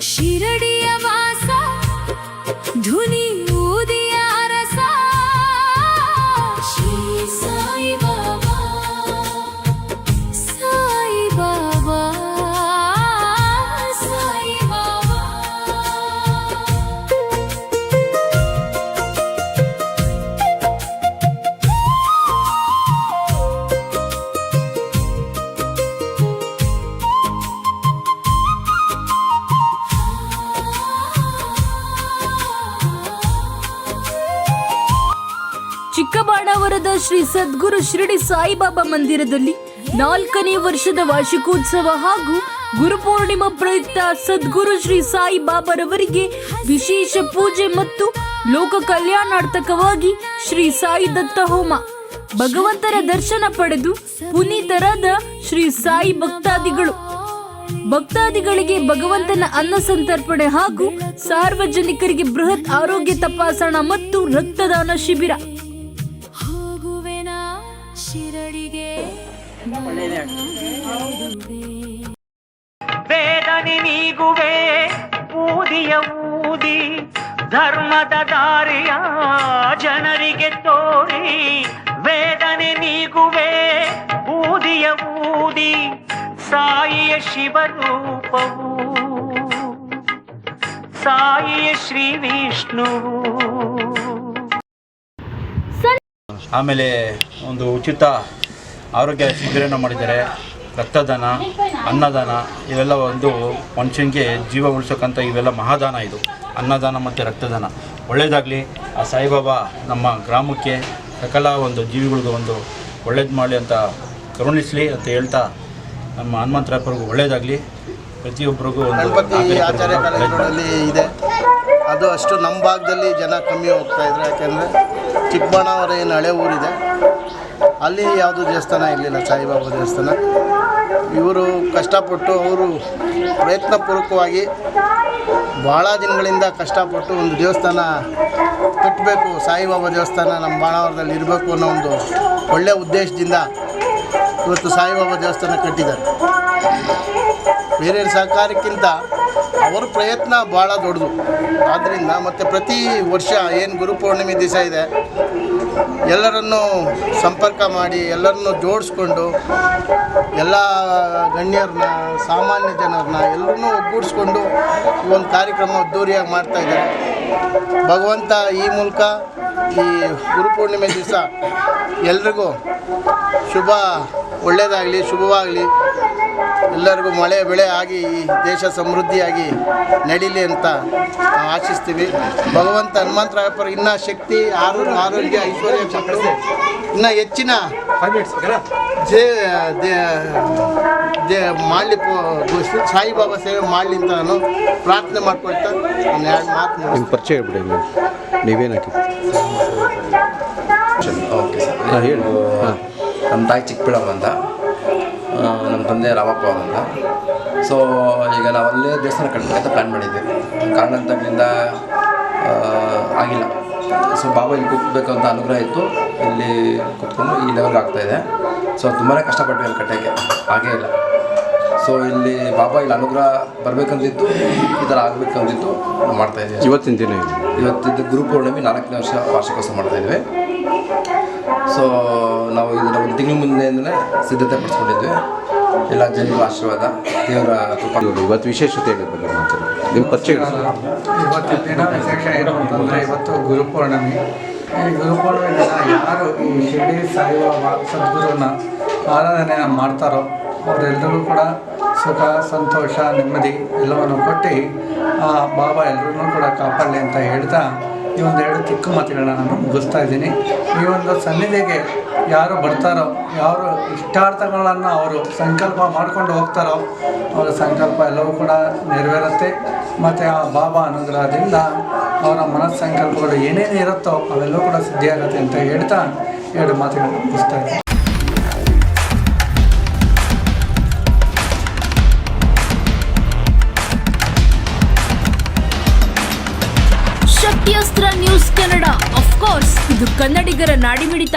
ಶಿರಡಿಯ ವಾಸ ಧುನಿ ಊದಿಯ ರಸ ಶ್ರೀ ಸಾಯಿ ಬಾಬಾ ಸಾಯಿ ಬಾಬಾ ಸಾಯಿ ಬಾಬಾ. ಚಿಕ್ಕಬಾಣಾವರದ ಶ್ರೀ ಸದ್ಗುರು ಶಿರಡಿ ಸಾಯಿಬಾಬಾ ಮಂದಿರದಲ್ಲಿ 4ನೇ ವರ್ಷದ ವಾರ್ಷಿಕೋತ್ಸವ ಹಾಗೂ ಗುರುಪೂರ್ಣಿಮಾ ಪ್ರಯುಕ್ತ ಸದ್ಗುರು ಶ್ರೀ ಸಾಯಿಬಾಬಾರವರಿಗೆ ವಿಶೇಷ ಪೂಜೆ ಮತ್ತು ಲೋಕ ಕಲ್ಯಾಣಾರ್ಥಕವಾಗಿ ಶ್ರೀ ಸಾಯಿ ದತ್ತ ಹೋಮ. ಭಗವಂತರ ದರ್ಶನ ಪಡೆದು ಪುನೀತರಾದ ಶ್ರೀ ಸಾಯಿ ಭಕ್ತಾದಿಗಳಿಗೆ ಭಗವಂತನ ಅನ್ನ ಸಂತರ್ಪಣೆ ಹಾಗೂ ಸಾರ್ವಜನಿಕರಿಗೆ ಬೃಹತ್ ಆರೋಗ್ಯ ತಪಾಸಣಾ ಮತ್ತು ರಕ್ತದಾನ ಶಿಬಿರ. ಶಿರಡಿಗೆ ವೇದನೆ ನೀಗುವೆ ಊದಿಯ ಊದಿ ಧರ್ಮದ ದಾರಿಯ ಜನರಿಗೆ ತೋರಿ. ವೇದನೆ ನೀಗುವೆ ಊದಿಯ ಊದಿ ಸಾಯಿಯ ಶಿವರೂಪವು ಸಾಯಿಯ ಶ್ರೀ ವಿಷ್ಣುವು. ಆಮೇಲೆ ಒಂದು ಉಚಿತ ಆರೋಗ್ಯ ಶಿಬಿರನ ಮಾಡಿದ್ದಾರೆ. ರಕ್ತದಾನ, ಅನ್ನದಾನ ಇವೆಲ್ಲ ಒಂದು ಮನುಷ್ಯನಿಗೆ ಜೀವ ಉಳಿಸೋಕ್ಕಂಥ ಇವೆಲ್ಲ ಮಹಾದಾನ. ಇದು ಅನ್ನದಾನ ಮತ್ತು ರಕ್ತದಾನ ಒಳ್ಳೆಯದಾಗಲಿ. ಆ ಸಾಯಿಬಾಬಾ ನಮ್ಮ ಗ್ರಾಮಕ್ಕೆ ಸಕಲ ಒಂದು ಜೀವಿಗಳಿಗೂ ಒಂದು ಒಳ್ಳೇದು ಮಾಡಲಿ ಅಂತ ಕರುಣಿಸಲಿ ಅಂತ ಹೇಳ್ತಾ ನಮ್ಮ ಹನುಮಂತರಾಯಪ್ಪರಿಗೂ ಒಳ್ಳೆಯದಾಗಲಿ. ಪ್ರತಿಯೊಬ್ಬರಿಗೂ ಒಂದು ಗಣಪತಿ ಆಚಾರ್ಯ ಕಾಲೇಜುಗಳಲ್ಲಿ ಇದೆ. ಅದು ಅಷ್ಟು ನಮ್ಮ ಭಾಗದಲ್ಲಿ ಜನ ಕಮ್ಮಿ ಹೋಗ್ತಾ ಇದ್ರು. ಯಾಕೆಂದರೆ ಚಿಕ್ಕಬಾಣಾವರ ಏನು ಹಳೆ ಊರಿದೆ, ಅಲ್ಲಿ ಯಾವುದು ದೇವಸ್ಥಾನ ಇರಲಿಲ್ಲ, ಸಾಯಿಬಾಬಾ ದೇವಸ್ಥಾನ. ಇವರು ಕಷ್ಟಪಟ್ಟು ಅವರು ಪ್ರಯತ್ನಪೂರ್ವಕವಾಗಿ ಭಾಳ ದಿನಗಳಿಂದ ಕಷ್ಟಪಟ್ಟು ಒಂದು ದೇವಸ್ಥಾನ ಕಟ್ಟಬೇಕು, ಸಾಯಿಬಾಬಾ ದೇವಸ್ಥಾನ ನಮ್ಮ ಬಾಣಾವರದಲ್ಲಿ ಇರಬೇಕು ಅನ್ನೋ ಒಂದು ಒಳ್ಳೆಯ ಉದ್ದೇಶದಿಂದ ಇವತ್ತು ಸಾಯಿಬಾಬಾ ದೇವಸ್ಥಾನ ಕಟ್ಟಿದ್ದಾರೆ. ಬೇರೆ ಸಹಕಾರಕ್ಕಿಂತ ಅವರ ಪ್ರಯತ್ನ ಭಾಳ ದೊಡ್ಡದು. ಆದ್ದರಿಂದ ಮತ್ತು ಪ್ರತಿ ವರ್ಷ ಏನು ಗುರುಪೌರ್ಣಿಮೆ ದಿವಸ ಇದೆ, ಎಲ್ಲರನ್ನೂ ಸಂಪರ್ಕ ಮಾಡಿ ಎಲ್ಲರನ್ನೂ ಜೋಡಿಸ್ಕೊಂಡು ಎಲ್ಲ ಗಣ್ಯರನ್ನ, ಸಾಮಾನ್ಯ ಜನರನ್ನ ಎಲ್ಲರನ್ನೂ ಒಗ್ಗೂಡಿಸ್ಕೊಂಡು ಈ ಒಂದು ಕಾರ್ಯಕ್ರಮ ಅದ್ದೂರಿಯಾಗಿ ಮಾಡ್ತಾಯಿದ್ದಾರೆ. ಭಗವಂತ ಈ ಮೂಲಕ ಈ ಗುರುಪೂರ್ಣಿಮೆ ದಿವಸ ಎಲ್ರಿಗೂ ಒಳ್ಳೆಯದಾಗಲಿ, ಶುಭವಾಗಲಿ, ಎಲ್ಲರಿಗೂ ಮಳೆ ಬೆಳೆ ಆಗಿ ಈ ದೇಶ ಸಮೃದ್ಧಿಯಾಗಿ ನಡೀಲಿ ಅಂತ ನಾವು ಆಶಿಸ್ತೀವಿ. ಭಗವಂತ ಹನುಮಂತರಾಯಪ್ಪರು ಇನ್ನೂ ಶಕ್ತಿ, ಆರೋಗ್ಯ, ಐಶ್ವರ್ಯ ಕೊಟ್ಟು ಇನ್ನೂ ಹೆಚ್ಚಿನ ಮಾಡಲಿ, ಸಾಯಿಬಾಬಾ ಸೇವೆ ಮಾಡಲಿ ಅಂತ ನಾನು ಪ್ರಾರ್ಥನೆ ಮಾಡ್ಕೊಳ್ತಾ ನಾನು 2 ಮಾತು ಪರಿಚಯ ಹೇಳ್ಬಿಡಿ. ನೀವೇನು ಓಕೆ ಸರ್, ಹೇಳಿ. ನಮ್ಮ ತಾಯಿ ಚಿಕ್ಕಬಳ್ಳಾಪುರ ಅಂತ, ನಮ್ಮ ತಂದೆ ರಾಮಪ್ಪ ಅಂತ. ಸೊ ಈಗ ನಾವು ಅಲ್ಲೇ ದೇವಸ್ಥಾನ ಕಟ್ಟಬೇಕಂತ ಪ್ಲ್ಯಾನ್ ಮಾಡಿದ್ವಿ. ಕಾರಣಾಂತರಗಳಿಂದ ಆಗಿಲ್ಲ. ಸೊ ಬಾಬಾ ಇಲ್ಲಿ ಕೂತ್ಬೇಕು ಅಂತ ಅನುಗ್ರಹ ಇತ್ತು. ಇಲ್ಲಿ ಕೂತ್ಕೊಂಡು ಈ ಲೆವೆಲ್ಗೆ ಆಗ್ತಾಯಿದೆ. ಸೊ ತುಂಬಾ ಕಷ್ಟಪಟ್ವಿ ಅಲ್ಲಿ ಕಟ್ಟೋಕ್ಕೆ, ಆಗೇ ಇಲ್ಲ. ಸೊ ಇಲ್ಲಿ ಬಾಬಾ ಇಲ್ಲಿ ಅನುಗ್ರಹ ಬರಬೇಕಂತಿತ್ತು, ಈ ಥರ ಆಗಬೇಕಂತಿತ್ತು, ಮಾಡ್ತಾಯಿದ್ದೀವಿ. ಇವತ್ತಿದ್ದು ಗುರುಪೌರ್ಣಿಮೆ 4ನೇ ವರ್ಷ ವಾರ್ಷಿಕೋತ್ಸವ ಮಾಡ್ತಾಯಿದ್ವಿ. ಸೊ ನಾವು ಇದನ್ನು 1 ತಿಂಗಳ ಮುಂದೆಯಿಂದಲೇ ಸಿದ್ಧತೆ ಪಡಿಸ್ಕೊಂಡಿದ್ವಿ. ಎಲ್ಲ ಜನರ ಆಶೀರ್ವಾದ, ದೇವರ ಕೃಪೆ. ಇವತ್ತು ವಿಶೇಷತೆ ಬಗ್ಗೆ ನಿಮ್ಮ ಪರಿಚಯ. ಇವತ್ತಿನ ದಿನ ವಿಶೇಷ ಏನು ಅಂತಂದರೆ, ಇವತ್ತು ಗುರುಪೌರ್ಣಿಮೆ. ಈ ಗುರುಪೌರ್ಣಿಮೆ ದಿನ ಯಾರು ಈ ಶಿರಡಿ ಸಾಯಿಬಾಬಾ ಸದ್ಗುರುನ ಆರಾಧನೆ ಮಾಡ್ತಾರೋ ಅವರೆಲ್ಲರಿಗೂ ಕೂಡ ಸುಖ, ಸಂತೋಷ, ನೆಮ್ಮದಿ ಎಲ್ಲವನ್ನು ಕೊಟ್ಟು ಆ ಬಾಬಾ ಎಲ್ಲರನ್ನೂ ಕೂಡ ಕಾಪಾಡಲಿ ಅಂತ ಹೇಳ್ತಾ ಈ ಒಂದು 2 ಚಿಕ್ಕ ಮಾತುಗಳನ್ನ ನಾನು ಮುಗಿಸ್ತಾ ಇದ್ದೀನಿ. ಈ ಒಂದು ಸನ್ನಿಧಿಗೆ ಯಾರು ಬರ್ತಾರೋ, ಯಾರು ಇಷ್ಟಾರ್ಥಗಳನ್ನು ಅವರು ಸಂಕಲ್ಪ ಮಾಡ್ಕೊಂಡು ಹೋಗ್ತಾರೋ ಅವರ ಸಂಕಲ್ಪ ಎಲ್ಲವೂ ಕೂಡ ನೆರವೇರುತ್ತೆ. ಮತ್ತು ಆ ಬಾಬಾ ಅನುಗ್ರಹದಿಂದ ಅವರ ಮನಸ್ಸು ಸಂಕಲ್ಪಗಳು ಏನೇನು ಇರುತ್ತೋ ಅವೆಲ್ಲವೂ ಕೂಡ ಸಿದ್ಧಿಯಾಗುತ್ತೆ ಅಂತ ಹೇಳ್ತಾ 2 ಮಾತುಗಳನ್ನು ಮುಗಿಸ್ತಾ ಇದ್ದೀನಿ. ಶಕ್ತಿಯಸ್ತ್ರ ನ್ಯೂಸ್ ಕನ್ನಡ, ಆಫ್ ಕೋರ್ಸ್ ಇದು ಕನ್ನಡಿಗರ ನಾಡಿಮಿಡಿತ.